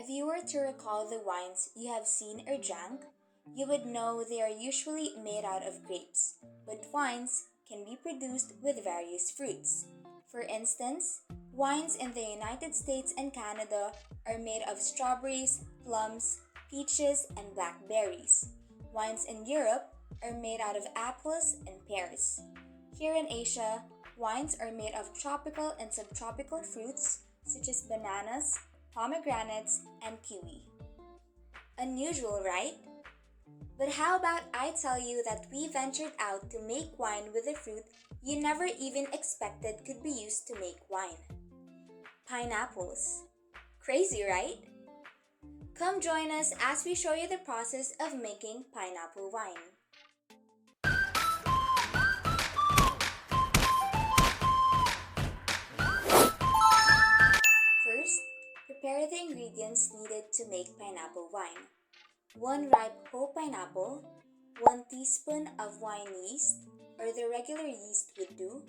If you were to recall the wines you have seen or drank, you would know they are usually made out of grapes, but wines can be produced with various fruits. For instance, wines in the United States and Canada are made of strawberries, plums, peaches, and blackberries. Wines in Europe are made out of apples and pears. Here in Asia, wines are made of tropical and subtropical fruits such as bananas, pomegranates, and kiwi. Unusual, right? But how about I tell you that we ventured out to make wine with a fruit you never even expected could be used to make wine? Pineapples. Crazy, right? Come join us as we show you the process of making pineapple wine. First, prepare the ingredients needed to make pineapple wine. 1 ripe whole pineapple, 1 teaspoon of wine yeast, or the regular yeast would do,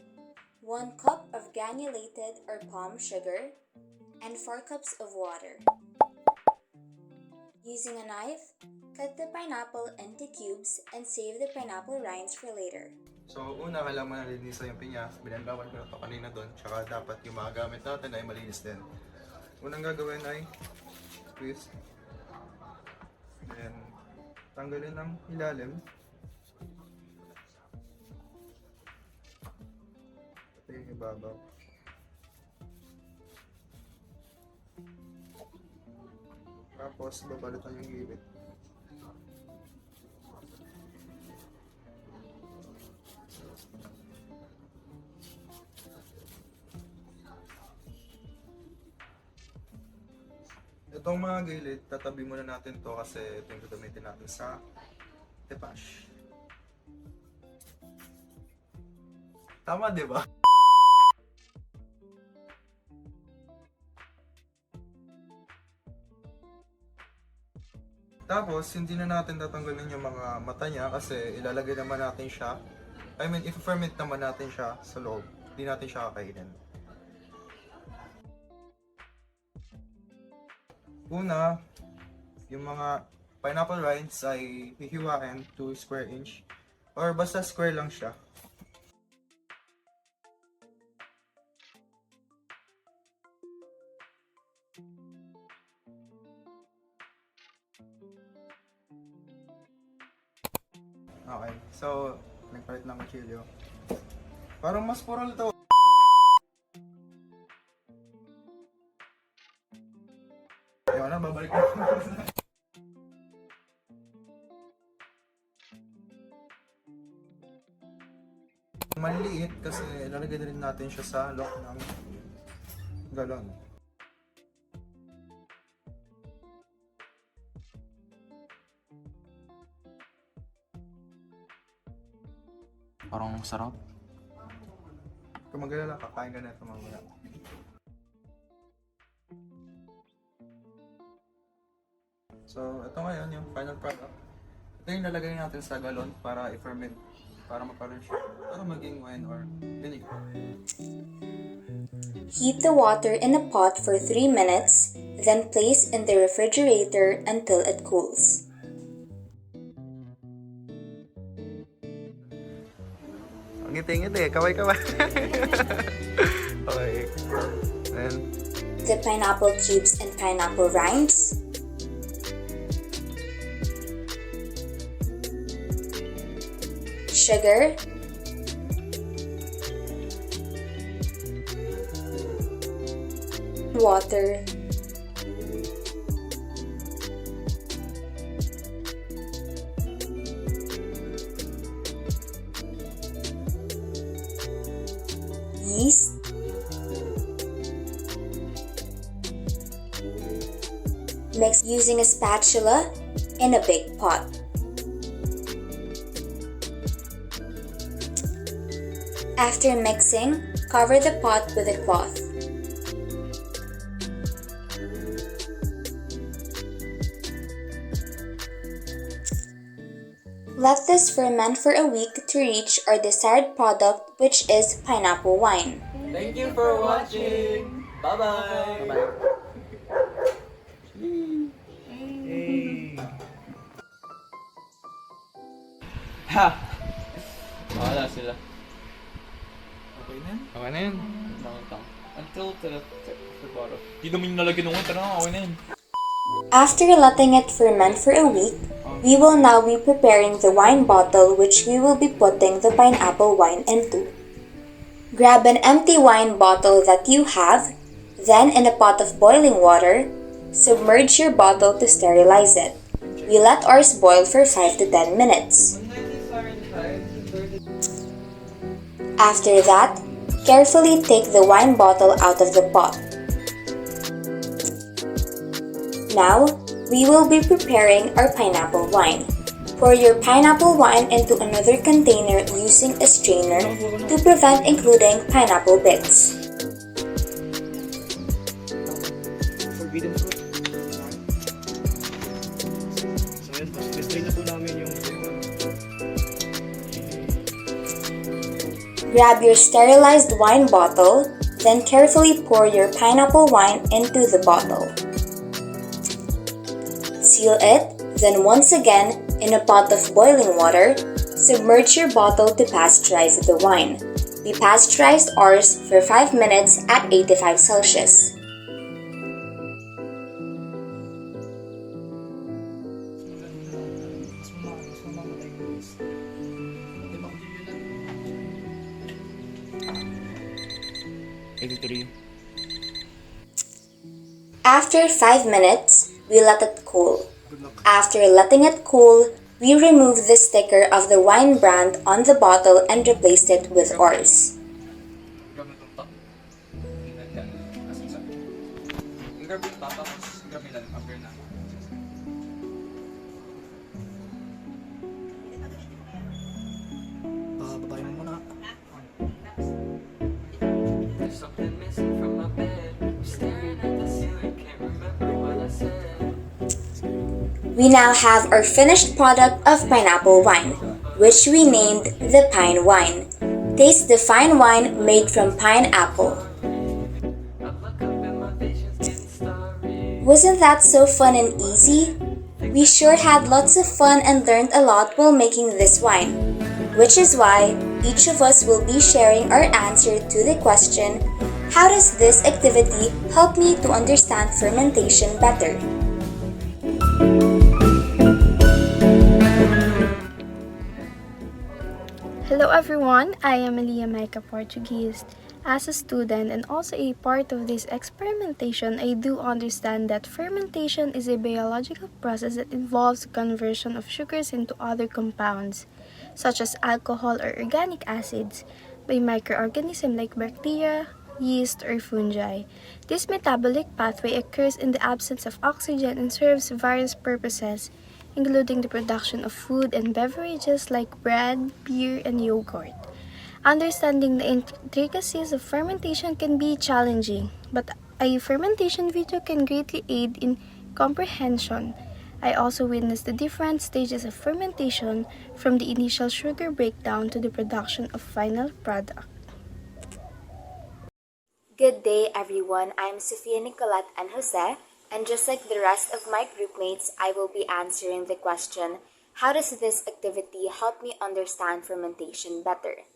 1 cup of granulated or palm sugar, and 4 cups of water. Using a knife, cut the pineapple into cubes and save the pineapple rinds for later. So, una, kailangan mo nalinisan yung pinya. Binanlawan ko na ito kanina doon. Tsaka dapat yung mga gamit natin ay malinis din. Unang gagawin ay squeeze. Then, tanggalin ang ilalim. Ito yung ibabaw. Tapos, babalutan yung gilid. Itong mga gilid, tatabi muna natin to kasi ito yung gagamitin natin sa tepash. Tama, di ba? Tapos, hindi na natin tatanggalin yung mga mata niya kasi ilalagay naman natin siya. I-ferment naman natin siya sa loob. Hindi natin siya kakainin. Una, yung mga pineapple rinds ay hihiwain to square inch or basta square lang siya. Okay, so nagpalit ng kutsilyo. Parang mas pural to. Ayaw na, babalik ko. Maliliit kasi ilalagay na rin natin siya sa loob ng galon. Parang sarap. Kung mag-alala, kakain ka na ito mamaya. So, ito ngayon yung final product. Ito yung lalagay natin sa galon para i-ferment, para magkaroon siya, para maging wine or vinegar. Heat the water in a pot for 3 minutes, then place in the refrigerator until it cools. Ngiti-ngiti, kaway-kaway. Okay. Then, The pineapple cubes and pineapple rinds, sugar, water, yeast, mix using a spatula in a big pot. After mixing, cover the pot with a cloth. Let this ferment for a week to reach our desired product, which is pineapple wine. Thank you for watching. Bye-bye. bye. Ha! Wala sila. Okay na yan? Okay na yun. Until the bottom. Di naman yung nalagyan ng water na. Okay na yun. After letting it ferment for a week, we will now be preparing the wine bottle which we will be putting the pineapple wine into. Grab an empty wine bottle that you have, then in a pot of boiling water, submerge your bottle to sterilize it. We let ours boil for 5 to 10 minutes. After that, carefully take the wine bottle out of the pot. Now, we will be preparing our pineapple wine. Pour your pineapple wine into another container using a strainer to prevent including pineapple bits. Forbidden fruit. So yun, mas-strain na po namin yung Grab your sterilized wine bottle, then carefully pour your pineapple wine into the bottle. Seal it, then once again, in a pot of boiling water, submerge your bottle to pasteurize the wine. We pasteurized ours for 5 minutes at 85 Celsius. After 5 minutes, we let it cool. After letting it cool, we remove the sticker of the wine brand on the bottle and replaced it with ours. babae mo muna. There's something missing from my bed. I'm staring at the ceiling, can't remember what I said. We now have our finished product of pineapple wine, which we named the Pine Wine. Taste the fine wine made from pineapple. I look up and my vision's getting starry. Wasn't that so fun and easy? We sure had lots of fun and learned a lot while making this wine, which is why each of us will be sharing our answer to the question, how does this activity help me to understand fermentation better? Hello everyone, I am Elia Maika Portuguese. As a student and also a part of this experimentation, I do understand that fermentation is a biological process that involves conversion of sugars into other compounds, such as alcohol or organic acids, by microorganisms like bacteria, yeast, or fungi. This metabolic pathway occurs in the absence of oxygen and serves various purposes, including the production of food and beverages like bread, beer, and yogurt. Understanding the intricacies of fermentation can be challenging, but a fermentation video can greatly aid in comprehension. I also witnessed the different stages of fermentation, from the initial sugar breakdown to the production of final product. Good day everyone, I'm Sofia Nicolette and Jose, and just like the rest of my groupmates, I will be answering the question, how does this activity help me understand fermentation better?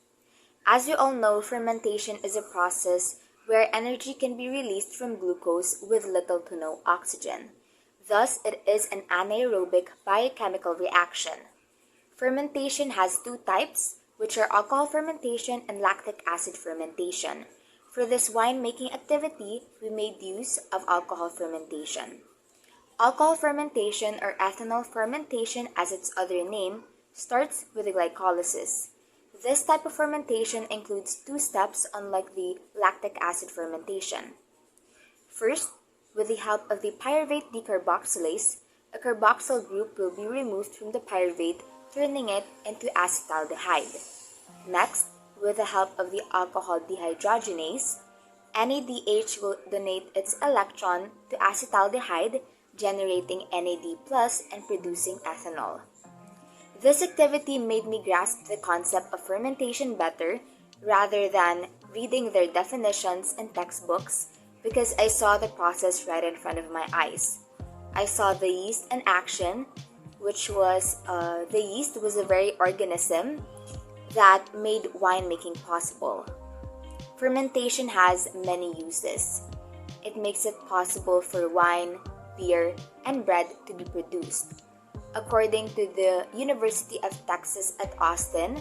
As you all know, fermentation is a process where energy can be released from glucose with little to no oxygen. Thus, it is an anaerobic biochemical reaction. Fermentation has two types, which are alcohol fermentation and lactic acid fermentation. For this wine-making activity, we made use of alcohol fermentation. Alcohol fermentation, or ethanol fermentation as its other name, starts with glycolysis. This type of fermentation includes two steps, unlike the lactic acid fermentation. First, with the help of the pyruvate decarboxylase, a carboxyl group will be removed from the pyruvate, turning it into acetaldehyde. Next, with the help of the alcohol dehydrogenase, NADH will donate its electron to acetaldehyde, generating NAD+ and producing ethanol. This activity made me grasp the concept of fermentation better rather than reading their definitions in textbooks, because I saw the process right in front of my eyes. I saw the yeast in action, which was the yeast was a very organism that made winemaking possible. Fermentation has many uses. It makes it possible for wine, beer, and bread to be produced. According to the University of Texas at Austin,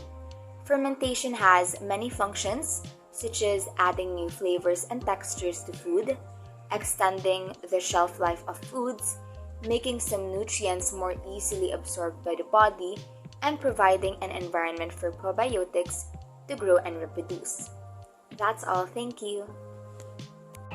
fermentation has many functions, such as adding new flavors and textures to food, extending the shelf life of foods, making some nutrients more easily absorbed by the body, and providing an environment for probiotics to grow and reproduce. That's all, thank you.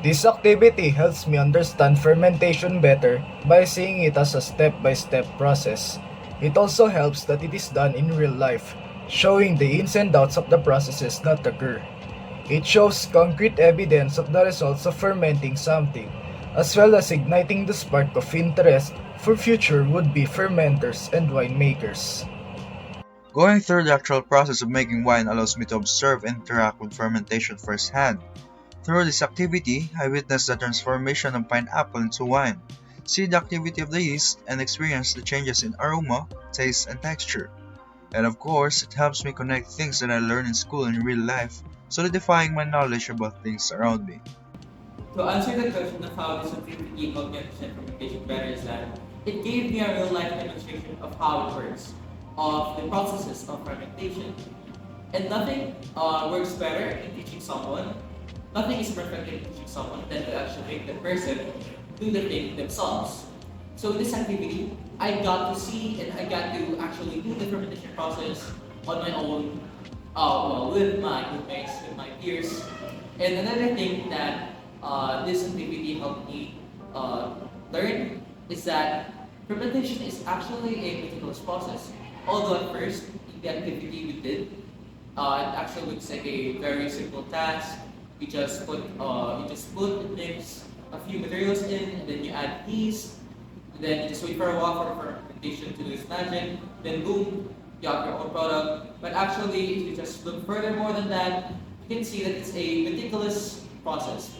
This activity helps me understand fermentation better by seeing it as a step-by-step process. It also helps that it is done in real life, showing the ins and outs of the processes that occur. It shows concrete evidence of the results of fermenting something, as well as igniting the spark of interest for future would-be fermenters and winemakers. Going through the actual process of making wine allows me to observe and interact with fermentation firsthand. Through this activity, I witnessed the transformation of pineapple into wine, see the activity of the yeast, and experience the changes in aroma, taste, and texture. And of course, it helps me connect things that I learned in school in real life, solidifying my knowledge about things around me. To answer the question of how this activity helped me understand fermentation better is that it gave me a real life demonstration of how it works, of the processes of fermentation. And nothing works better in teaching someone, nothing is perfect in teaching someone than to actually make the person do the thing themselves. So in this activity, I got to see and I got to actually do the fermentation process on my own, with my roommates, with my peers. And another thing that this activity helped me learn is that fermentation is actually a meticulous process. Although at first, in the activity we did, it actually looks like a very simple task. You just put and mix a few materials in, and then you add yeast. Then you just wait for a while for fermentation to do its magic. Then boom, you have your own product. But actually, if you just look further more than that, you can see that it's a meticulous process.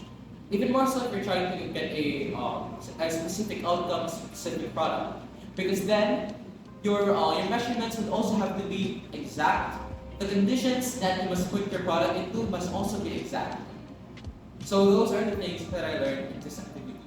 Even more so if you're trying to get a specific outcome, specific product, because then your measurements would also have to be exact. The conditions that you must put your product into must also be exact. So those are the things that I learned in this activity.